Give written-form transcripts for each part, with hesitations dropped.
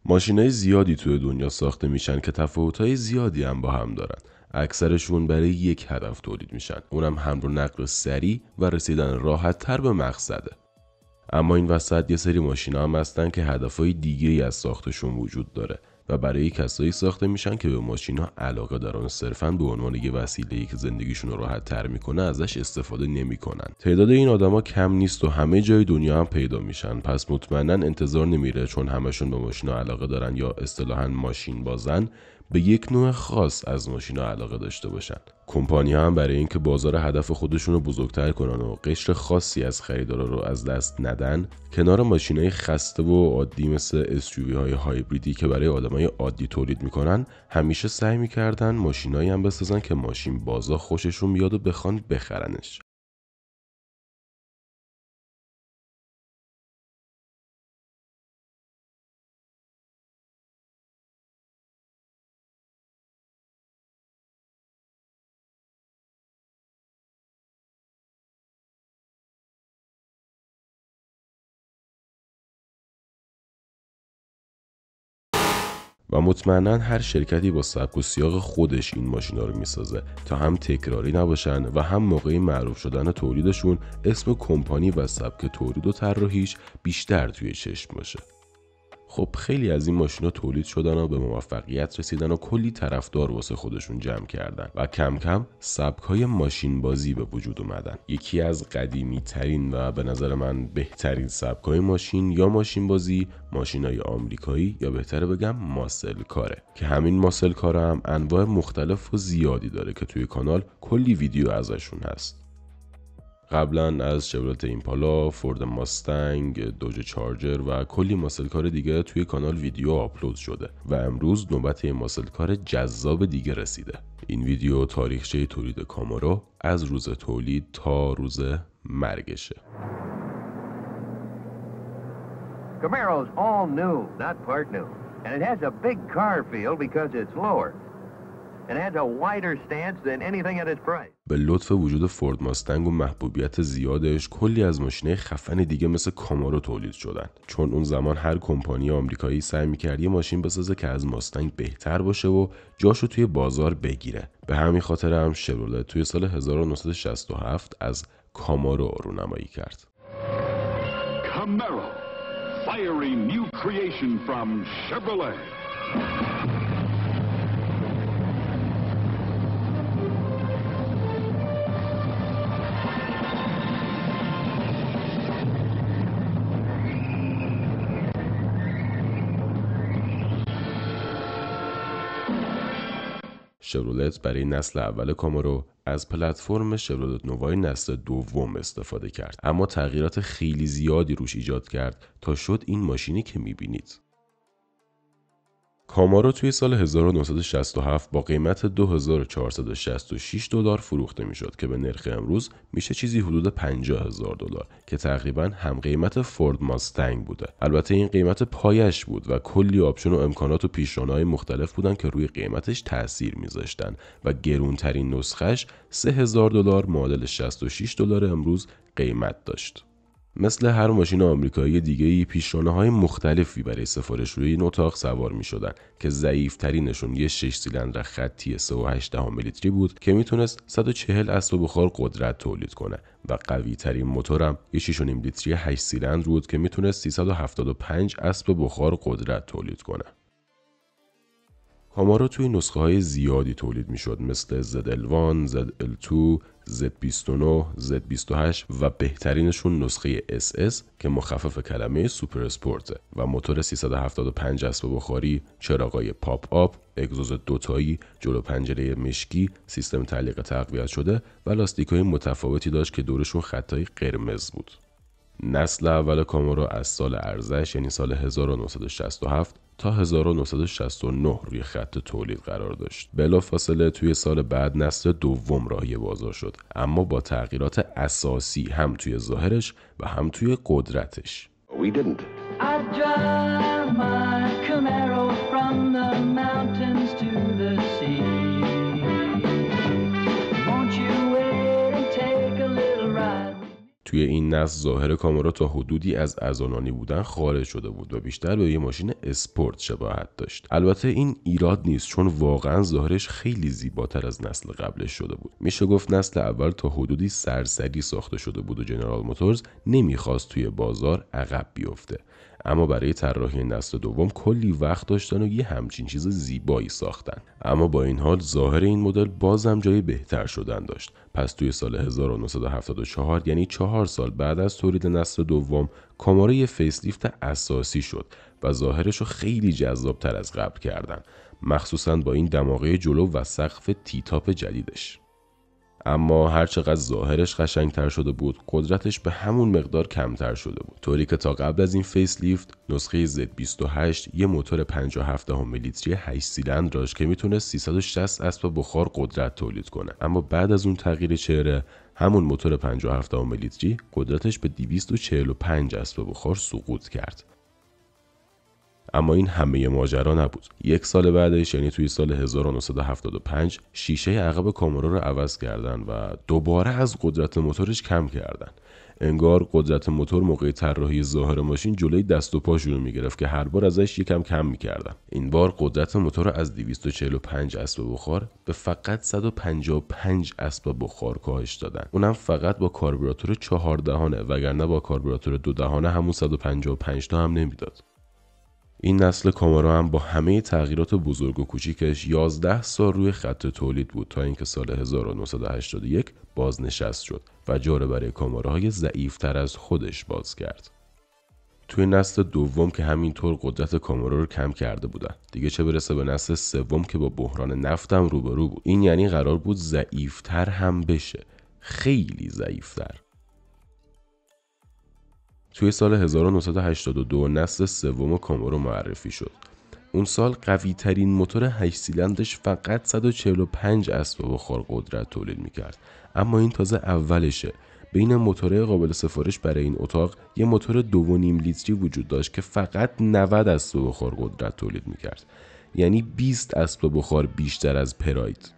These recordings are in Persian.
ماشینای زیادی توی دنیا ساخته میشن که تفاوت‌های زیادی هم با هم دارن. اکثرشون برای یک هدف تولید میشن، اونم حمل و نقل سریع و رسیدن راحت تر به مقصده. اما این وسط یه سری ماشینا هم هستن که هدفهای دیگه‌ای از ساختشون وجود داره و برای کسایی ساخته میشن که به ماشینا علاقه دارن و صرفاً به عنوان یه وسیله‌ای که زندگیشون رو راحت تر میکنه ازش استفاده نمیکنن. تعداد این آدما کم نیست و همه جای دنیا هم پیدا میشن، پس مطمئناً انتظار نمیره چون همشون به ماشینا علاقه دارن یا اصطلاحاً ماشین بازن به یک نوع خاص از ماشینا علاقه داشته باشن. کمپانی‌ها هم برای اینکه بازار هدف خودشون رو بزرگتر کنن و قشر خاصی از خریدارا رو از دست ندن، کنار ماشینای خسته و عادی مثل SUV های هایبریدی که برای آدمای عادی تولید میکنن، همیشه سعی میکردن ماشینایی هم بسازن که ماشین بازا خوششون بیاد و بخوان بخرنش. و مطمئنا هر شرکتی با سبک و سیاق خودش این ماشینا رو میسازه تا هم تکراری نباشن و هم موقعی معروف شدن تولیدشون اسم کمپانی و سبک تولید و طراحیش بیشتر توی چشم باشه. خب خیلی از این ماشینا تولید شدن و به موفقیت رسیدن و کلی طرفدار واسه خودشون جمع کردن و کم کم سبک‌های ماشین بازی به وجود اومدن. یکی از قدیمی ترین و به نظر من بهترین سبک‌های ماشین یا ماشین بازی ماشینای آمریکایی یا بهتره بگم ماسل کاره که همین ماسل کار هم انواع مختلف و زیادی داره که توی کانال کلی ویدیو ازشون هست. قبلا از شورلت ایمپالا، فورد ماستنگ، دوج چارجر و کلی ماسل کار دیگه توی کانال ویدیو آپلود شده و امروز نوبت این ماسل کار جذاب دیگه رسیده. این ویدیو تاریخچه تولید کامارو از روز تولید تا روز مرگشه. Camaro's all new, not part new. And it has a big car feel because it's lower. It has a wider stance than anything at its price. به لطف وجود فورد ماستنگ و محبوبیت زیادش کلی از ماشینای خفن دیگه مثل کامارو تولید شدن، چون اون زمان هر کمپانی آمریکایی سعی می‌کرد یه ماشین بسازه که از ماستنگ بهتر باشه و جاشو توی بازار بگیره. به همین خاطر هم شورلت توی سال 1967 از کامارو رونمایی کرد. Camaro, fiery new creation from Chevrolet. شورولت برای نسل اول کامارو از پلتفرم شورولت نوای نسل دوم استفاده کرد، اما تغییرات خیلی زیادی روش ایجاد کرد تا شد این ماشینی که میبینید. کامارو توی سال 1967 با قیمت $2466 فروخته میشد که به نرخ امروز میشه چیزی حدود $50,000 که تقریبا هم قیمت فورد ماستنگ بوده. البته این قیمت پایش بود و کلی آپشن و امکانات و پیشرانهای مختلف بودن که روی قیمتش تأثیر میذاشتن و گرونترین نسخش $3000 معادل $66 امروز قیمت داشت. مثل هر ماشین آمریکایی دیگه‌ای پیشرانه‌های مختلفی برای سفارش روی این اتاق سوار می‌شدن که ضعیف‌ترینشون یه 6 سیلندر خطی 3.8 لیتری بود که میتونست 140 اسب بخار قدرت تولید کنه و قوی‌ترین موتورم یه 6.5 لیتری 8 سیلندر بود که میتونست 375 اسب بخار قدرت تولید کنه. کامارو توی نسخه‌های زیادی تولید می‌شد مثل ZL1, ZL2, Z29, Z28 و بهترینشون نسخه SS که مخفف کلمه سوپر اسپورته و موتور 375 اسب بخاری، چراغای پاپ آپ، اگزوز دوتایی، جلو پنجره مشکی، سیستم تعلیق تقویت شده و لاستیک‌های متفاوتی داشت که دورشون خطای قرمز بود. نسل اول کامارو از سال ارزش یعنی سال 1967 تا 1969 روی خط تولید قرار داشت. بلافاصله توی سال بعد نسل دوم راهی بازار شد، اما با تغییرات اساسی هم توی ظاهرش و هم توی قدرتش. We didn't. I drive my Camaro from the mountains to the sea. Won't you wait and take a little ride? توی این نسل ظاهر کامارو تا حدودی از ازولانی بودن خارج شده بود و بیشتر به یه ماشین اسپورت شباهت داشت. البته این ایراد نیست، چون واقعا ظاهرش خیلی زیباتر از نسل قبلش شده بود. میشه گفت نسل اول تا حدودی سرسری ساخته شده بود و جنرال موتورز نمیخواست توی بازار عقب بیفته. اما برای طراحی نسل دوم کلی وقت داشتن و یه همچین چیز زیبایی ساختن. اما با این حال ظاهر این مدل بازم جای بهتر شدن داشت. پس توی سال 1974 یعنی 4 سال بعد از تولید نسل دوم، کامارو یه فیسلیفت اساسی شد و ظاهرش رو خیلی جذابتر از قبل کردن، مخصوصاً با این دماغه جلو و سقف تیتاپ جدیدش. اما هرچقدر ظاهرش قشنگتر شده بود، قدرتش به همون مقدار کمتر شده بود، طوری که تا قبل از این فیس لیفت نسخه Z28 یه موتور 57 لیتری 8 سیلندر داشت که میتونه 360 اسب بخار قدرت تولید کنه. اما بعد از اون تغییر چهره، همون موتور 57 لیتری قدرتش به 245 اسب بخار سقوط کرد. اما این همه ماجرا نبود. 1 سال بعدش یعنی توی سال 1975 شیشه عقب کامارو رو عوض کردن و دوباره از قدرت موتورش کم کردن. انگار قدرت موتور موقع طراحی ظاهر ماشین جلوی دست و پاشون رو میگرفت که هر بار ازش یکم کم میکردن. این بار قدرت موتور رو از 245 اسب بخار به فقط 155 اسب بخار کاهش دادن. اونم فقط با کاربوراتور 4 دهانه، وگرنه با کاربوراتور 2 دهانه همون 155 تا هم نمیداد. این نسل کامارو هم با همه تغییرات بزرگ و کوچیکش 11 سال روی خط تولید بود تا اینکه سال 1981 بازنشست شد و جا را برای کاماروهای ضعیف‌تر از خودش باز کرد. توی نسل دوم که همینطور قدرت کامارو رو کم کرده بودن، دیگه چه برسه به نسل سوم که با بحران نفت هم روبرو بود. این یعنی قرار بود ضعیف‌تر هم بشه، خیلی ضعیف‌تر. توی سال 1982 نسل سوم کامارو معرفی شد. اون سال قوی ترین موتور 8 سیلندرش فقط 145 اسب بخار قدرت تولید میکرد. اما این تازه اولشه. بین موتورهای قابل سفارش برای این اتاق یه موتور 2.5 لیتری وجود داشت که فقط 90 اسب بخار قدرت تولید میکرد. یعنی 20 اسب بخار بیشتر از پراید.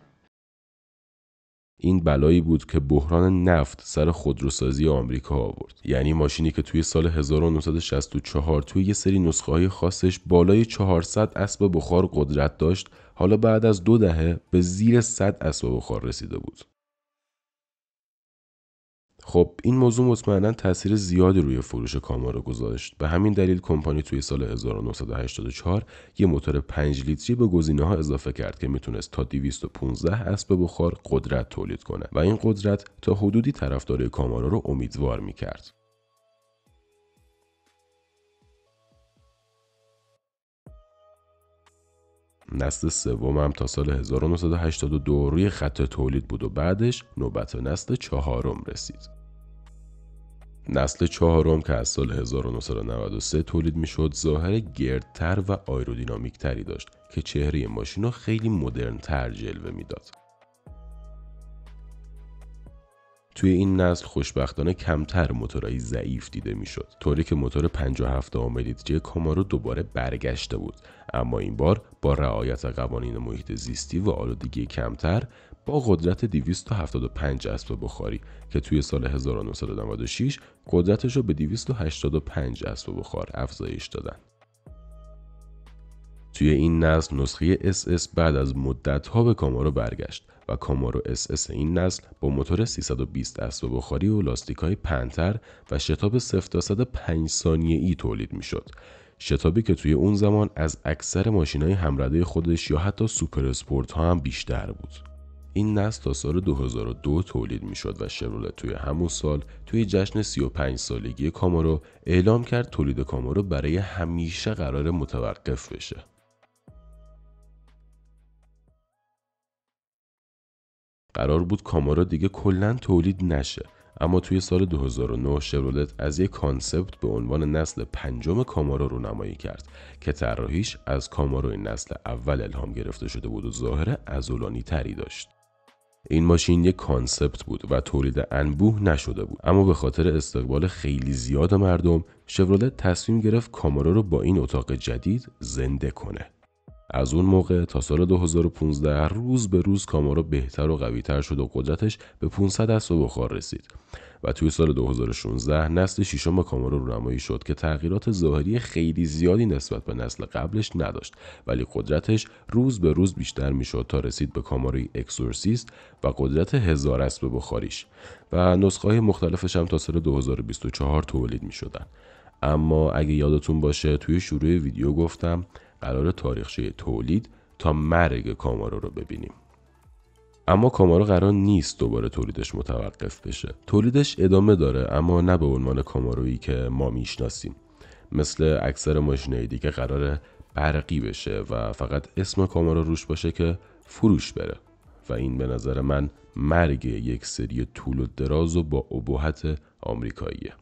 این بلایی بود که بحران نفت سر خودروسازی آمریکا آورد. یعنی ماشینی که توی سال 1964 توی یه سری نسخه‌های خاصش بالای 400 اسب بخار قدرت داشت، حالا بعد از 2 دهه به زیر 100 اسب بخار رسیده بود. خب این موضوع مطمئناً تاثیر زیادی روی فروش کامارو گذاشت. به همین دلیل کمپانی توی سال 1984 یه موتور 5 لیتری به گزینه‌ها اضافه کرد که میتونست تا 215 اسب بخار قدرت تولید کنه و این قدرت تا حدودی طرفدارای کامارو رو امیدوار میکرد. نسل سوم هم تا سال 1982 روی خط تولید بود و بعدش نوبت نسل چهارم رسید. نسل چهارم که از سال 1993 تولید میشد ظاهر گردتر و آیرودینامیک تری داشت که چهره ماشین رو خیلی مدرن تر جلوه میداد. توی این نسل خوشبختانه کمتر موتورهای ضعیف دیده میشد، طوری که موتور 57 لیتری کامارو دوباره برگشته بود، اما این بار با رعایت قوانین محیط زیستی و آلودگی کمتر با قدرت 275 اسب بخاری که توی سال 1996 قدرتش رو به 285 اسب بخار افزایش دادن. توی این نسل نسخه SS بعد از مدت‌ها به کامارو برگشت و کامارو SS این نسل با موتور 320 اسب بخاری و لاستیک‌های پنتر و شتاب 0 تا 105 ثانیه‌ای تولید می‌شد. شتابی که توی اون زمان از اکثر ماشین‌های همرده خودش یا حتی سوپر اسپورت ها هم بیشتر بود. این نسل تا سال 2002 تولید می‌شد و شورولت توی همون سال توی جشن 35 سالگی کامارو اعلام کرد تولید کامارو برای همیشه قرار متوقف بشه. قرار بود کامارو دیگه کلاً تولید نشه، اما توی سال 2009 شورولت از یک کانسپت به عنوان نسل 5 کامارو رونمایی کرد که طراحیش از کامارو نسل اول الهام گرفته شده بود و ظاهر عضلانی تری داشت. این ماشین یک کانسپت بود و تولید انبوه نشده بود، اما به خاطر استقبال خیلی زیاد مردم شورولت تصمیم گرفت کامارو رو با این اتاق جدید زنده کنه. از اون موقع تا سال 2015 روز به روز کامارو بهتر و قوی‌تر شد و قدرتش به 500 اسب بخار رسید و توی سال 2016 نسل ششم کامارو رونمایی شد که تغییرات ظاهری خیلی زیادی نسبت به نسل قبلش نداشت، ولی قدرتش روز به روز بیشتر میشد تا رسید به کاماروی اکسورسیست و قدرت 1000 اسب بخاریش و نسخه‌های مختلفش هم تا سال 2024 تولید میشدن. اما اگه یادتون باشه توی شروع ویدیو گفتم قرار تاریخچه تولید تا مرگ کامارو رو ببینیم. اما کامارو قرار نیست دوباره تولیدش متوقف بشه. تولیدش ادامه داره، اما نه به عنوان کامارویی که ما میشناسیم. مثل اکثر ماشینای دیگه قراره برقی بشه و فقط اسم کامارو روش باشه که فروش بره و این به نظر من مرگ یک سری طول و دراز و با ابهت آمریکاییه.